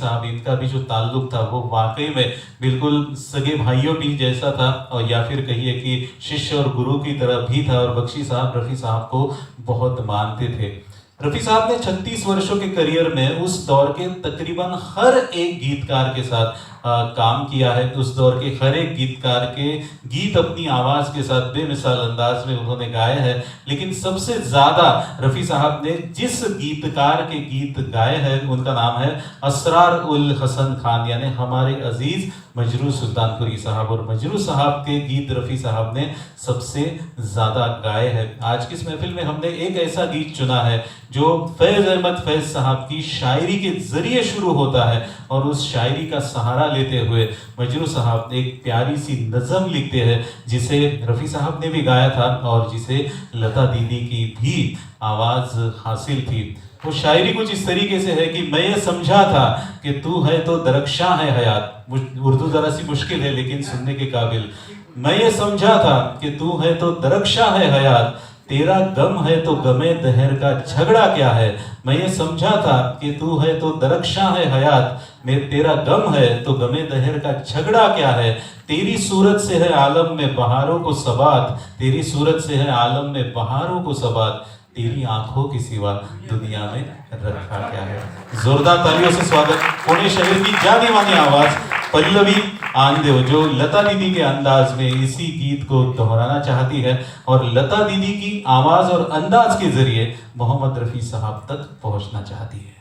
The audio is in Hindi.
साहब, इनका भी जो ताल्लुक था वो वाकई में बिल्कुल सगे भाइयों भी जैसा था, और या फिर कहिए कि शिष्य और गुरु की तरह भी था। और बख्शी साहब रफ़ी साहब को बहुत मानते थे। रफ़ी साहब ने 36 वर्षों के करियर में उस दौर के तकरीबन हर एक गीतकार के साथ काम किया है। उस दौर के हर एक गीतकार के गीत अपनी आवाज़ के साथ बेमिसाल अंदाज में उन्होंने गाए हैं। लेकिन सबसे ज़्यादा रफ़ी साहब ने जिस गीतकार के गीत गाए हैं उनका नाम है असरार उल हसन खान, यानी हमारे अजीज़ मजरू सुल्तानपुरी साहब। और मजरू साहब के गीत रफ़ी साहब ने सबसे ज़्यादा गाए हैं। आज की इस महफिल में हमने एक ऐसा गीत चुना है जो फैज़ अहमद फैज़ साहब की शायरी के ज़रिए शुरू होता है, और उस शायरी का सहारा लेते हुए मजरू साहब एक प्यारी सी नज़म लिखते हैं जिसे रफ़ी साहब ने भी गाया था और जिसे लता दीदी की भी आवाज़ हासिल थी। वो शायरी कुछ इस तरीके से है कि मैं ये समझा था कि तू है तो दरख्शां है हयात। उर्दू ज़रा सी मुश्किल है लेकिन सुनने के काबिल। मैं ये समझा था कि तू है तो दरख्शां है हयात, तेरा गम है तो गमे दहर का झगड़ा क्या है। मैं ये समझा था कि तू है तो दरख्शां है हयात, मैं तेरा गम है तो गमे दहर का झगड़ा क्या है। तेरी सूरत से है आलम में बहारों को सबात, तेरी सूरत से है आलम में बहारों को सबात, तेरी आंखों के सिवा दुनिया में रखा क्या है। जोरदार तालियों से स्वागत पुणे शहर की जानी मानी आवाज पल्लवी आनंदेव, जो लता दीदी के अंदाज में इसी गीत को दोहराना चाहती है और लता दीदी की आवाज और अंदाज के जरिए मोहम्मद रफ़ी साहब तक पहुंचना चाहती है।